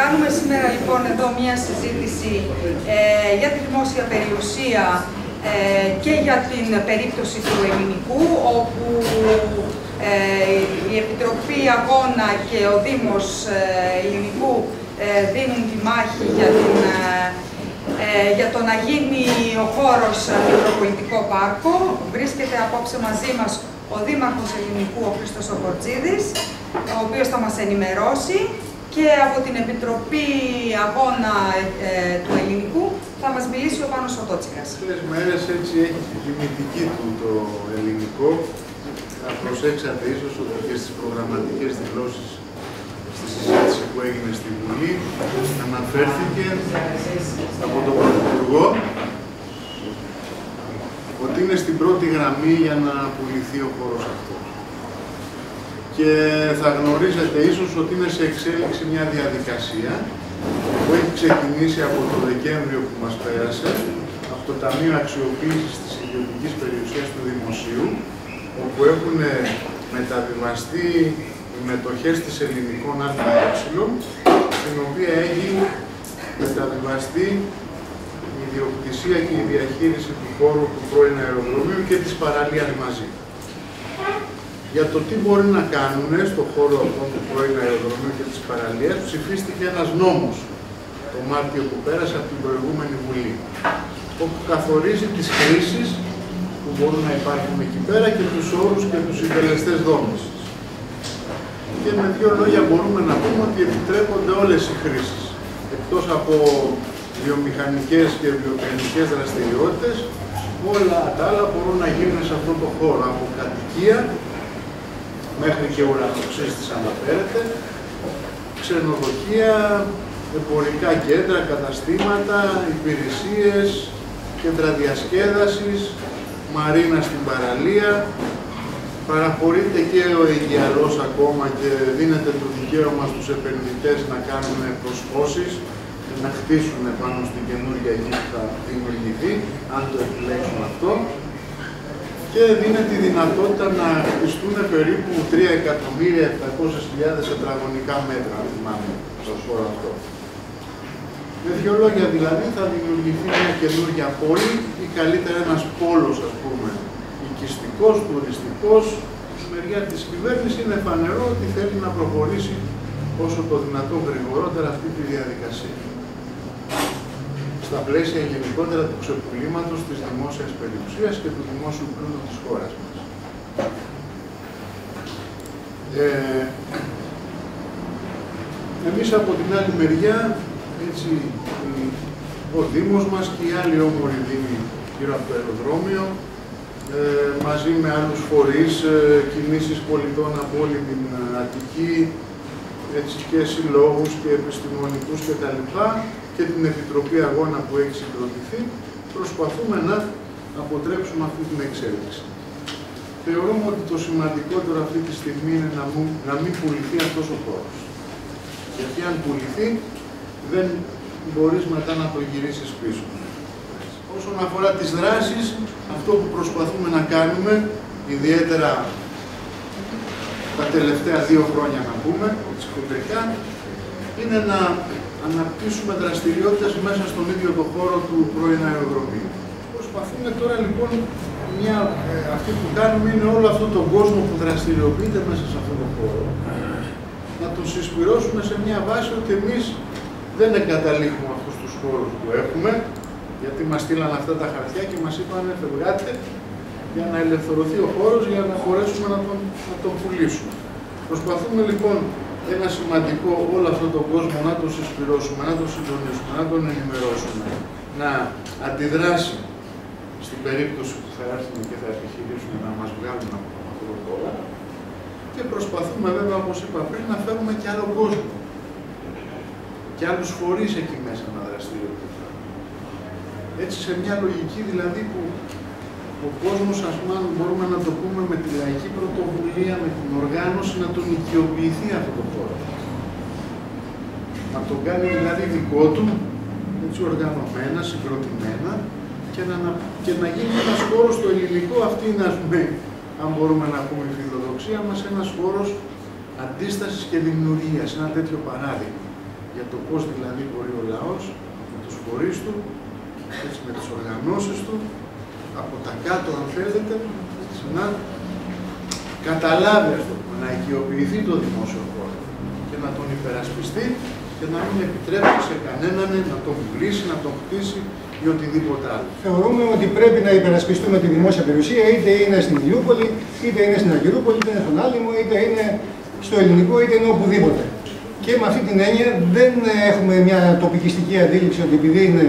κάνουμε σήμερα λοιπόν εδώ μία συζήτηση για τη δημόσια περιουσία και για την περίπτωση του ελληνικού, όπου η Επιτροπή Αγώνα και ο Δήμος Ελληνικού δίνουν τη μάχη για το να γίνει ο χώρος Μικροπολιτικό Πάρκο. Βρίσκεται απόψε μαζί μας ο Δήμαρχος Ελληνικού, ο Χρήστος Ομπορτζίδης, ο οποίος θα μας ενημερώσει, και από την Επιτροπή Αγώνα του Ελληνικού θα μας μιλήσει ο Πάνος Οτότσικας. Αυτές τις μέρες έτσι έχει τη τιμητική του το ελληνικό. Θα προσέξατε ίσως ότι και στις προγραμματικές δηλώσεις στη συζήτηση που έγινε στη Βουλή αναφέρθηκε από τον Πρωθυπουργό ότι είναι στην πρώτη γραμμή για να πουληθεί ο χώρος αυτός. Και θα γνωρίζετε ίσως ότι είναι σε εξέλιξη μια διαδικασία που έχει ξεκινήσει από το Δεκέμβριο που μας πέρασε, από το Ταμείο Αξιοποίησης της Ιδιωτικής Περιουσίας του Δημοσίου, όπου έχουν μεταβιβαστεί οι μετοχές της Ελληνικών ΑΕ, στην οποία έχει μεταβιβαστεί η ιδιοκτησία και η διαχείριση του χώρου του πρώην αεροδρομίου και της παραλίας μαζί. Για το τι μπορεί να κάνουν στον χώρο αυτόν του πρώην αεροδρομίου και της παραλίας, ψηφίστηκε ένας νόμος το Μάρτιο που πέρασε από την προηγούμενη Βουλή, όπου καθορίζει τις χρήσεις που μπορούν να υπάρχουν εκεί πέρα και τους όρους και τους συντελεστές δόμησης. Και με δύο λόγια μπορούμε να πούμε ότι επιτρέπονται όλες οι χρήσεις, εκτός από βιομηχανικές και βιοτεχνικές δραστηριότητες, όλα τα άλλα μπορούν να γίνουν σε αυτό το χώρο, από κατοικία μέχρι και ουρανοξύστης αναφέρεται, ξενοδοχεία, εμπορικά κέντρα, καταστήματα, υπηρεσίες, κέντρα διασκέδασης, μαρίνα στην παραλία. Παραχωρείται και ο Αιγιαλός ακόμα και δίνεται το δικαίωμα στους επενδυτές να κάνουν προσχώσεις και να χτίσουν πάνω στην καινούργια γη που θα δημιουργηθεί, αν το επιλέξουν αυτό. Και δίνεται τη δυνατότητα να χτιστούν περίπου 3.700.000 τετραγωνικά μέτρα, αν θυμάμαι, στο χώρο αυτό. Με δύο λόγια δηλαδή θα δημιουργηθεί μια καινούργια πόλη ή καλύτερα ένας πόλος, ας πούμε, οικιστικός, τουριστικός. Στη μεριά της κυβέρνησης είναι φανερό ότι θέλει να προχωρήσει όσο το δυνατόν γρηγορότερα αυτή τη διαδικασία. Στα πλαίσια γενικότερα του ξεπουλήματος της δημόσιας περιουσίας και του δημόσιου πλούτου της χώρας μας. Εμείς από την άλλη μεριά, έτσι, ο Δήμος μας και οι άλλοι όμοροι δήμοι γύρω από το αεροδρόμιο, μαζί με άλλους φορείς, κινήσεις πολιτών από όλη την Αττική, έτσι, και συλλόγους και επιστημονικούς κτλ. Και την Επιτροπή Αγώνα που έχει συγκροτηθεί, προσπαθούμε να αποτρέψουμε αυτή την εξέλιξη. Θεωρούμε ότι το σημαντικότερο αυτή τη στιγμή είναι να μην πουληθεί αυτός ο χώρος. Γιατί αν πουληθεί, δεν μπορείς μετά να το γυρίσεις πίσω. Όσον αφορά τις δράσεις, αυτό που προσπαθούμε να κάνουμε, ιδιαίτερα τα τελευταία 2 χρόνια να πούμε, χοντρικά, είναι να αναπτύσσουμε δραστηριότητες μέσα στον ίδιο το χώρο του πρώην αεροδρομίου. Προσπαθούμε τώρα λοιπόν, αυτή που κάνουμε είναι όλο αυτόν τον κόσμο που δραστηριοποιείται μέσα σε αυτόν τον χώρο, να τον συσπυρώσουμε σε μια βάση ότι εμείς δεν εγκαταλείπουμε αυτούς τους χώρους που έχουμε, γιατί μας στείλαν αυτά τα χαρτιά και μας είπαν φευγάτε για να ελευθερωθεί ο χώρος για να μπορέσουμε να τον πουλήσουμε. Προσπαθούμε λοιπόν ένα σημαντικό όλο αυτόν τον κόσμο να τον συσπυρώσουμε, να τον συντονίσουμε, να τον ενημερώσουμε, να αντιδράσει στην περίπτωση που θα έρθουν και θα επιχειρήσουν να μας βγάλουν από αυτό το χώρο. Και προσπαθούμε βέβαια, όπως είπα πριν, να φέρουμε και άλλο κόσμο και άλλους φορείς εκεί μέσα να δραστηριοποιηθούν. Έτσι σε μια λογική δηλαδή που ο κόσμος, ας πούμε, μπορούμε να το πούμε με τη λαϊκή πρωτοβουλία, με την οργάνωση, να τον οικειοποιηθεί αυτό το χώρο. Να τον κάνει δηλαδή δικό του, έτσι οργανωμένα, συγκροτημένα και να γίνει ένας χώρος στο ελληνικό. Αυτή είναι, ας πούμε, αν μπορούμε να πούμε, η φιλοδοξία μας, ένας χώρος αντίστασης και δημιουργίας, ένα τέτοιο παράδειγμα για το πώς δηλαδή μπορεί ο λαός, με τους φορείς του, έτσι, με τις οργανώσεις του, από τα κάτω αν θέλετε, να καταλάβει αυτό, να οικειοποιηθεί το δημόσιο χώρο και να τον υπερασπιστεί και να μην επιτρέψει σε κανέναν να τον πουλήσει, να τον χτίσει ή οτιδήποτε άλλο. Θεωρούμε ότι πρέπει να υπερασπιστούμε τη δημόσια περιουσία, είτε είναι στην Ηλιούπολη, είτε είναι στην Αργυρούπολη, είτε είναι στον Άλυμο, είτε είναι στο Ελληνικό, είτε είναι οπουδήποτε. Και με αυτή την έννοια δεν έχουμε μια τοπικιστική αντίληψη ότι επειδή είναι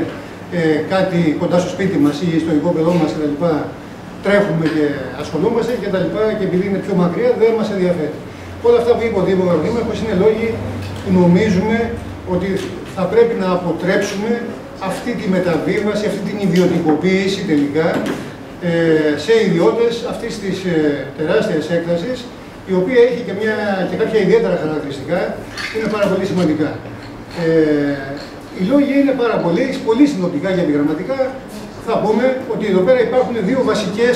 κάτι κοντά στο σπίτι μας ή στο οικόπεδό μας κτλ. Τρέχουμε και ασχολούμαστε κτλ. Και επειδή είναι πιο μακριά δεν μας ενδιαφέρει. Όλα αυτά που είπε ο Δήμαρχος είναι λόγοι που νομίζουμε ότι θα πρέπει να αποτρέψουμε αυτή τη μεταβίβαση, αυτή την ιδιωτικοποίηση τελικά σε ιδιώτες αυτής της τεράστιας έκτασης, η οποία έχει και κάποια ιδιαίτερα χαρακτηριστικά που είναι πάρα πολύ σημαντικά. Οι λόγοι είναι πάρα πολύ συνοπτικά και επιγραμματικά. Θα πούμε ότι εδώ πέρα υπάρχουν δύο βασικές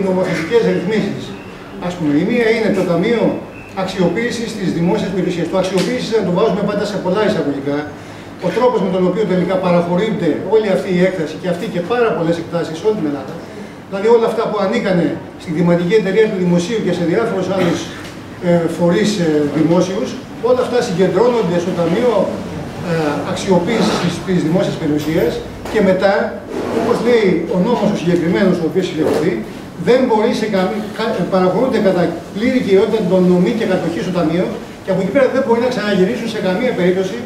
νομοθετικές ρυθμίσεις. Ας πούμε, η μία είναι το Ταμείο Αξιοποίησης της Δημόσιας Περιουσίας. Το αξιοποίησης να το βάζουμε πάντα σε πολλά εισαγωγικά. Ο τρόπος με τον οποίο τελικά παραχωρείται όλη αυτή η έκταση και αυτή και πάρα πολλές εκτάσεις σε όλη την Ελλάδα. Δηλαδή όλα αυτά που ανήκανε στη Δημοτική Εταιρεία του Δημοσίου και σε διάφορους άλλους φορείς δημόσιους, όλα αυτά συγκεντρώνονται στο Ταμείο Αξιοποίησης της Δημόσιας Περιουσίας και μετά, όπως λέει ο νόμος ο συγκεκριμένος, ο οποίος συλλεχθεί, δεν μπορεί παραχωρούνται κατά πλήρη κυριότητα τον νομή και κατοχή στο Ταμείο και από εκεί πέρα δεν μπορεί να ξαναγυρίσουν σε καμία περίπτωση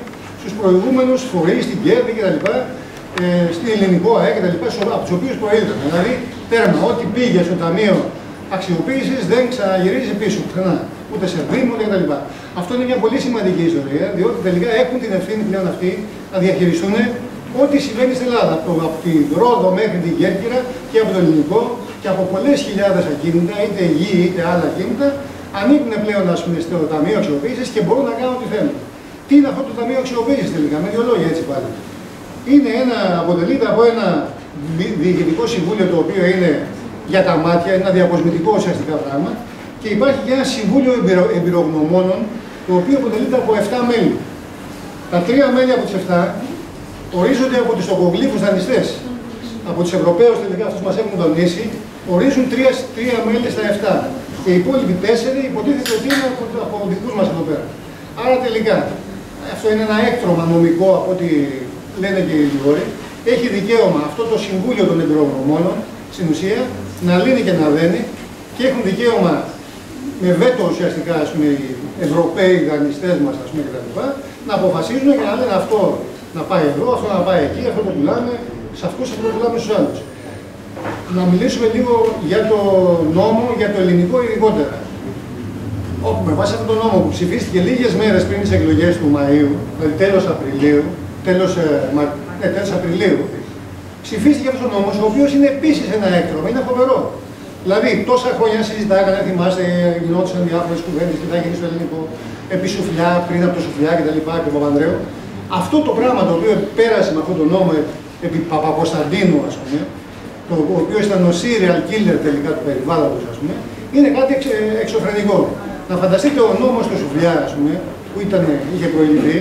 στους προηγούμενους φορείς, στην Κέρδη κτλ. Στην Ελληνικό ΑΕ κτλ. Από τους οποίους προήλθαν. Δηλαδή, τέρμα, ό,τι πήγε στο Ταμείο Αξιοποίησης δεν ξαναγυρίζει πίσω ξανά. Ούτε σε Δήμο κτλ. Αυτό είναι μια πολύ σημαντική ιστορία, διότι τελικά έχουν την ευθύνη πλέον αυτοί να διαχειριστούν ό,τι συμβαίνει στην Ελλάδα. Από τη Ρόδο μέχρι την Κέρκυρα και από το Ελληνικό και από πολλές χιλιάδες ακίνητα, είτε γη είτε άλλα ακίνητα, ανήκουν πλέον στο Ταμείο Αξιοποίησης και μπορούν να κάνουν ό,τι θέλουν. Τι είναι αυτό το Ταμείο Αξιοποίησης τελικά, με δύο λόγια έτσι πάλι. Αποτελείται από ένα διοικητικό συμβούλιο το οποίο είναι για τα μάτια, ένα διακοσμητικό ουσιαστικά πράγμα και υπάρχει και ένα συμβούλιο εμπειρογνωμόνων το οποίο αποτελείται από 7 μέλη. Τα 3 μέλη από τις 7 ορίζονται από τους τοκογλύφους δανειστές. Από τους Ευρωπαίους τελικά αυτούς μας έχουν δανείσει, ορίζουν 3 μέλη στα 7. Και οι υπόλοιποι 4 υποτίθεται ότι είναι από δικούς μας εδώ πέρα. Άρα τελικά αυτό είναι ένα έκτρωμα νομικό από ό,τι λένε και οι δικηγόροι, έχει δικαίωμα αυτό το Συμβούλιο των Εμπειρογνωμόνων στην ουσία να λύνει και να δένει και έχουν δικαίωμα με βέτο ουσιαστικά οι Ευρωπαίοι δανειστές μας κτλ. Να αποφασίζουν και να λένε αυτό να πάει εδώ, αυτό να πάει εκεί, αυτό το πουλάμε σε αυτούς, αυτό το πουλάμε στους άλλους. Να μιλήσουμε λίγο για το νόμο, για το ελληνικό ειδικότερα. Όπου με βάση αυτόν τον νόμο που ψηφίστηκε λίγες μέρες πριν τις εκλογές του Μαΐου, δηλαδή τέλος Απριλίου, ψηφίστηκε αυτός ο νόμος, ο οποίος είναι επίσης ένα έκτρωμα, είναι φοβερό. Δηλαδή, τόσα χρόνια συζητάγανε, θυμάστε, γινόντουσαν διάφορες κουβέντες τι θα γίνει στο ελληνικό, επί Σουφλιά, πριν από το Σουφλιά κτλ. Και Παπανδρέου. Αυτό το πράγμα το οποίο πέρασε με αυτόν τον νόμο επί Παπακοσταντίνου, ας πούμε, το οποίο ήταν ο serial killer τελικά του περιβάλλοντος, ας πούμε, είναι κάτι εξωφρενικό. Να φανταστείτε ο νόμος του Σουφλιά, ας πούμε, που είχε προηγηθεί,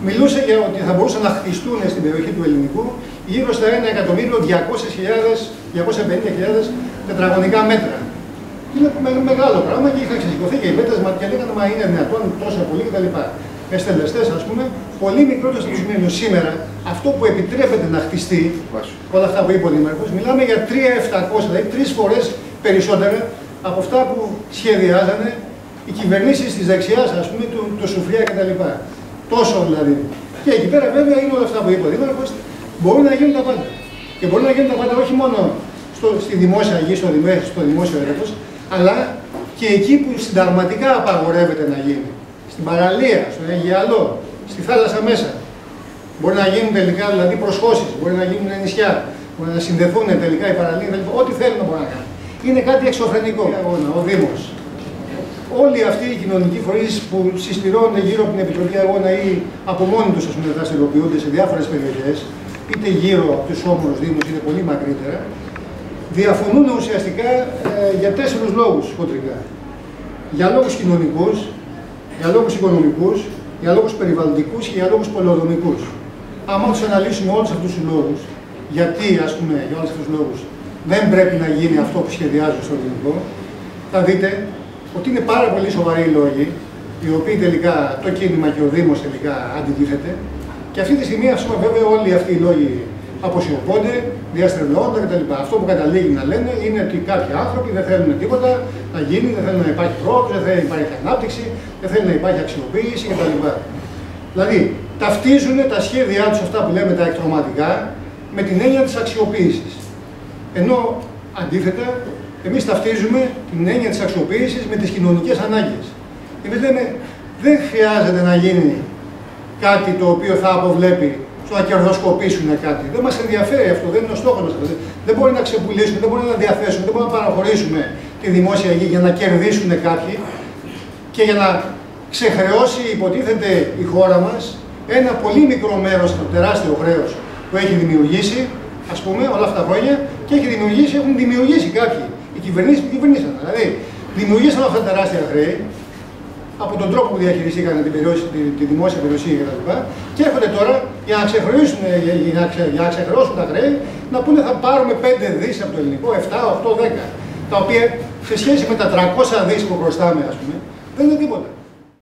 μιλούσε για ότι θα μπορούσαν να χτιστούν στην περιοχή του ελληνικού γύρω στα 1.250.000 τετραγωνικά μέτρα. Είναι μεγάλο πράγμα και είχαν ξεσηκωθεί και οι πέτρες και λέγανε μα είναι δυνατόν τόσο πολύ κτλ. Στελεστές, ας πούμε, πολύ μικρότερο στο σημείο. Σήμερα, αυτό που επιτρέπεται να χτιστεί, όλα αυτά που είπε ο Δήμαρχος, μιλάμε για 3.700, δηλαδή 3 φορές περισσότερα από αυτά που σχεδιάζανε οι κυβερνήσεις της δεξιάς, ας πούμε, του Σουφλιά κτλ. Τόσο δηλαδή. Και εκεί πέρα βέβαια είναι όλα αυτά που είπε ο Δήμαρχος, μπορούν να γίνουν τα πάντα. Και μπορούν να γίνουν τα πάντα όχι μόνο στη δημόσια γη, στο δημόσιο έδαφος, αλλά και εκεί που συνταγματικά απαγορεύεται να γίνει. Στην παραλία, στον Αιγιαλό, στη θάλασσα μέσα. Μπορεί να γίνουν τελικά δηλαδή προσχώσεις, μπορεί να γίνουν νησιά, μπορεί να συνδεθούν τελικά οι παραλίες, ό,τι θέλουν να μπορούν να κάνουν. Είναι κάτι εξωφρενικό. Ο Δήμος. Όλοι αυτοί οι κοινωνικοί φορείς που συσπηρώνονται γύρω από την Επιτροπή Αγώνα ή από μόνοι τους δραστηριοποιούνται σε διάφορες περιοχές, είτε γύρω από τους όμορους Δήμους, είτε πολύ μακρύτερα, διαφωνούν ουσιαστικά για 4 λόγους χοντρικά. Για λόγους κοινωνικούς, για λόγους οικονομικούς, για λόγους περιβαλλοντικούς και για λόγους πολεοδομικούς. Άμα τους αναλύσουμε όλους αυτούς τους λόγους, γιατί, ας πούμε, για όλους αυτούς τους λόγους δεν πρέπει να γίνει αυτό που σχεδιάζουν στο ελληνικό, θα δείτε ότι είναι πάρα πολύ σοβαροί λόγοι, οι οποίοι τελικά το κίνημα και ο Δήμος τελικά αντιτίθεται. Και αυτή τη στιγμή, ας πούμε, βέβαια, όλοι αυτοί οι λόγοι αποσιωπώνται, διαστρεβλώνονται κτλ. Αυτό που καταλήγει να λένε είναι ότι κάποιοι άνθρωποι δεν θέλουν τίποτα να γίνει, δεν θέλουν να υπάρχει πρόοδος, δεν θέλουν να υπάρχει ανάπτυξη, δεν θέλουν να υπάρχει αξιοποίηση κτλ. Δηλαδή, ταυτίζουν τα σχέδιά τους, αυτά που λέμε τα εκτροματικά, με την έννοια της αξιοποίησης. Ενώ αντίθετα, εμείς ταυτίζουμε την έννοια της αξιοποίησης με τις κοινωνικές ανάγκες. Εμείς λέμε, δεν χρειάζεται να γίνει κάτι το οποίο θα αποβλέπει στο να κερδοσκοπήσουν κάτι. Δεν μας ενδιαφέρει αυτό, δεν είναι ο στόχος μας. Δεν μπορεί να ξεπουλήσουμε, δεν μπορεί να διαθέσουμε, δεν μπορεί να παραχωρήσουμε τη δημόσια γη για να κερδίσουν κάποιοι και για να ξεχρεώσει, υποτίθεται, η χώρα μας ένα πολύ μικρό μέρος από το τεράστιο χρέος που έχει δημιουργήσει, ας πούμε, όλα αυτά τα χρόνια και έχουν δημιουργήσει κάποιοι. Οι κυβερνήσεις που κυβερνήσαν. Δηλαδή, δημιουργήσαν αυτά τα τεράστια χρέη από τον τρόπο που διαχειριστήκαν τη δημόσια περιουσία κτλ. Και έρχονται τώρα για να ξεχρεώσουν τα χρέη να πούνε θα πάρουμε 5 δις από το ελληνικό, 7, 8, 10. Τα οποία σε σχέση με τα 300 δις που χρωστάμε, ας πούμε, δεν είναι τίποτα.